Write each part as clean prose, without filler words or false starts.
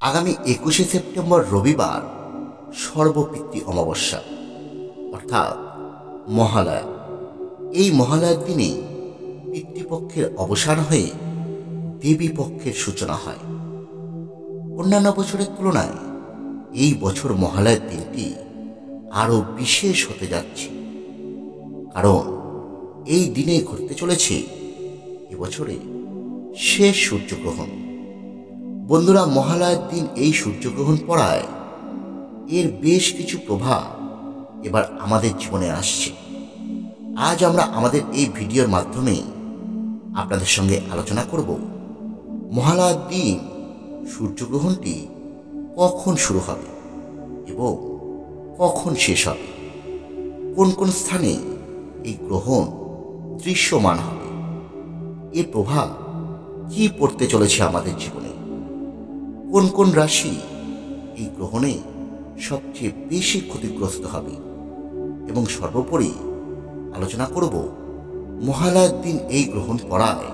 আগামী 21শে সেপ্টেম্বর রবিবার সর্বপিতৃ অমাবস্যা অর্থাৎ মহালয়া। এই মহালয়ার দিনে পিতৃপক্ষের অবসান হয়ে দেবী পক্ষের সূচনা হয়। অন্যান্য বছরের তুলনায় এই বছর মহালয়ার দিনটি আরও বিশেষ হতে যাচ্ছে, কারণ এই দিনে ঘটতে চলেছে এবছরে শেষ সূর্যগ্রহণ। বন্ধুরা, মহালয়ার দিন এই সূর্যগ্রহণ পড়ায় এর বেশ কিছু প্রভাব এবার আমাদের জীবনে আসছে। আজ আমরা আমাদের এই ভিডিওর মাধ্যমে আপনাদের সঙ্গে আলোচনা করব মহালয়ার দিন সূর্যগ্রহণটি কখন শুরু হবে এবং কখন শেষ হবে, কোন কোন স্থানে এই গ্রহণ দৃশ্যমান হবে, এর প্রভাব কি পড়তে চলেছে আমাদের জীবনে, কোন কোন রাশি এই গ্রহণে সবচেয়ে বেশি ক্ষতিগ্রস্ত হবে এবং সর্বোপরি আলোচনা করব মহালয়ার দিন এই গ্রহণ পড়ায়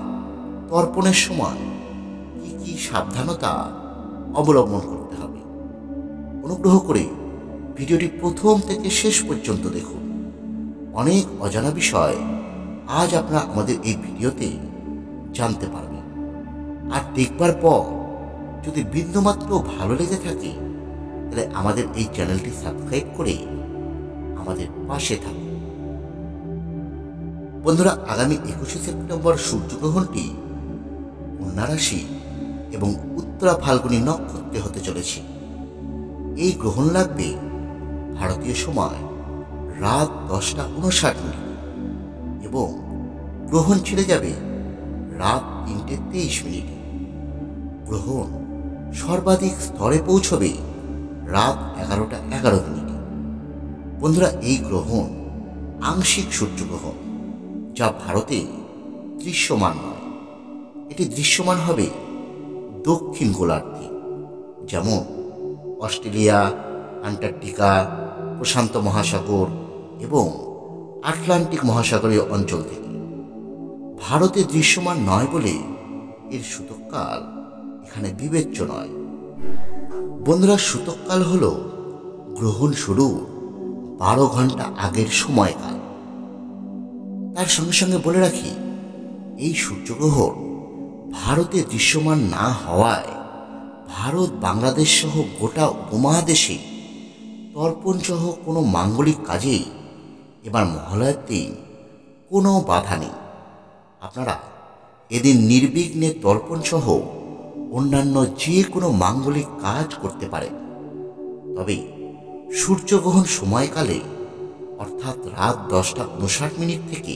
তর্পণের সময় কি কি সাবধানতা অবলম্বন করতে হবে। অনুগ্রহ করে ভিডিওটি প্রথম থেকে শেষ পর্যন্ত দেখুন। অনেক অজানা বিষয় আজ আপনারা আমাদের এই ভিডিওতে জানতে পারবেন। আর দেখবার পর যদি বিন্দুমাত্র ভালো লেগে থাকে তাহলে আমাদের এই চ্যানেলটি সাবস্ক্রাইব করে আমাদের পাশে থাকুন। বন্ধুরা, আগামী 21শে সেপ্টেম্বর সূর্যগ্রহণটি কন্যা রাশি এবং উত্তরা ফাল্গুনী নক্ষত্রে হতে চলেছে। এই গ্রহণ লাগবে ভারতীয় সময় রাত 10:59 এবং গ্রহণ ছেড়ে যাবে রাত 3:23। গ্রহণ সর্বাধিক স্তরে পৌঁছবে রাত 11:11। বন্ধুরা, এই গ্রহণ আংশিক সূর্যগ্রহণ, যা ভারতে দৃশ্যমান নয়। এটি দৃশ্যমান হবে দক্ষিণ গোলার্ধে, যেমন অস্ট্রেলিয়া, আন্টার্কটিকা, প্রশান্ত মহাসাগর এবং আটলান্টিক মহাসাগরীয় অঞ্চল থেকে। ভারতে দৃশ্যমান নয় বলে এর সূতককাল এখানে বিবেচ্য নয়। বন্ধুরা, সূতককাল হল গ্রহণ শুরু 12 ঘন্টা আগের সময়কাল। তার সঙ্গে সঙ্গে বলে রাখি, এই সূর্যগ্রহণ ভারতে দৃশ্যমান না হওয়ায় ভারত, বাংলাদেশ সহ গোটা উপমহাদেশে তর্পণ সহ কোনো মাঙ্গলিক কাজেই এবার মহালয়ার দিন কোনো বাধা নেই। আপনারা এদিন নির্বিঘ্নে তর্পণ সহ অন্যান্য যে কোনো মাঙ্গলিক কাজ করতে পারেন। তবে সূর্যগ্রহণ সময়কালে অর্থাৎ রাত 10:59 থেকে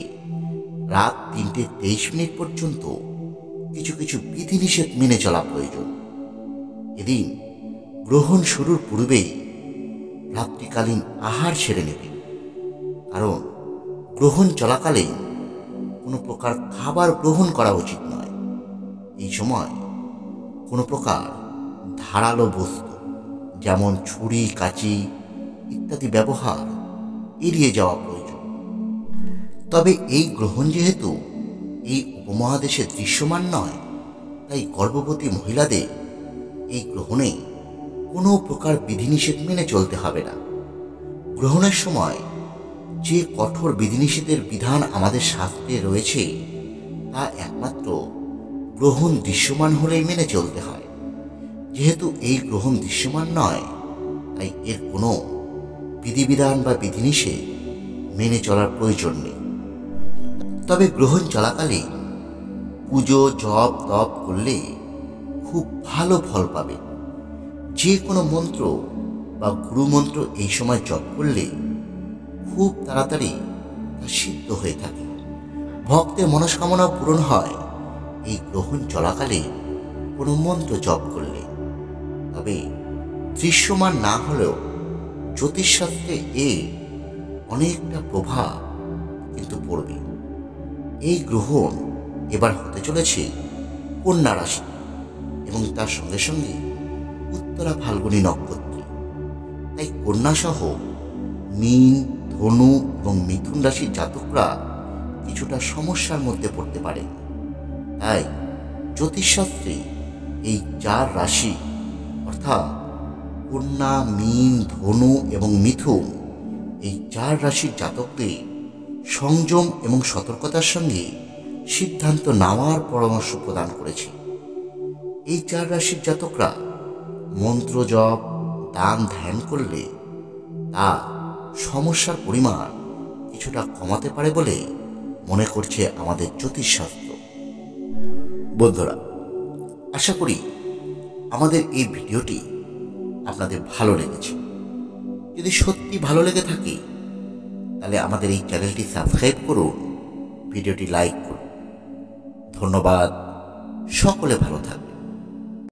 রাত 3:23 পর্যন্ত কিছু কিছু বিধিনিষেধ মেনে চলা প্রয়োজন। এদিন গ্রহণ শুরুর পূর্বেই রাত্রিকালীন আহার সেরে নেবেন, কারণ গ্রহণ চলাকালে কোনো প্রকার খাবার গ্রহণ করা উচিত নয়। এই সময় কোনো প্রকার ধারালো বস্তু যেমন ছুরি, কাঁচি ইত্যাদি ব্যবহার এড়িয়ে যাওয়া প্রয়োজন। তবে এই গ্রহণ যেহেতু এই উপমহাদেশে দৃশ্যমান নয়, তাই গর্ভবতী মহিলাদের এই গ্রহণে কোনো প্রকার বিধিনিষেধ মেনে চলতে হবে না। গ্রহণের সময় যে কঠোর বিধিনিষেধের বিধান আমাদের শাস্ত্রে রয়েছে তা একমাত্র গ্রহণ দৃশ্যমান হলেই মেনে চলতে হয়। যেহেতু এই গ্রহণ দৃশ্যমান নয়, তাই এর কোনো বিধিবিধান বা বিধিনিষেধ মেনে চলার প্রয়োজন নেই। তবে গ্রহণ চলাকালে পুজো, জপ, তপ করলে খুব ভালো ফল পাবে। যে কোনো মন্ত্র বা গুরুমন্ত্র এই সময় জপ করলে খুব তাড়াতাড়ি তা সিদ্ধ হয়ে থাকে। ভক্তের মনস্কামনা পূরণ হয় এই গ্রহণ চলাকালে কোনো মন্ত্র জপ করলে। তবে দৃশ্যমান না হলেও জ্যোতিষশাস্ত্রে অনেকটা প্রভাব কিন্তু পড়বে। এই গ্রহণ এবার হতে চলেছে কন্যা রাশি এবং তার সঙ্গে সঙ্গে উত্তরা ফাল্গুনী নক্ষত্রে। তাই কন্যা সহ মীন, ধনু এবং মিথুন রাশির জাতকরা কিছুটা সমস্যার মধ্যে পড়তে পারে। তাই জ্যোতিষশাস্ত্রে এই 4 রাশি অর্থাৎ কন্যা, মীন, ধনু এবং মিথুন এই 4 রাশির জাতকদের সংযম এবং সতর্কতার সঙ্গে সিদ্ধান্ত নেওয়ার পরামর্শ প্রদান করেছে। এই 4 রাশির জাতকরা মন্ত্র জপ, দান, ধ্যান করলে তা সমস্যার পরিমাণ কিছুটা কমাতে পারে বলে মনে করছে আমাদের জ্যোতিষশাস্ত্র। বন্ধুরা, আশা করি আমাদের এই ভিডিওটি আপনাদের ভালো লেগেছে। যদি সত্যি ভালো লেগে থাকে তাহলে আমাদের এই চ্যানেলটি সাবস্ক্রাইব করুন, ভিডিওটি লাইক করুন। ধন্যবাদ। সকলে ভালো থাকুন।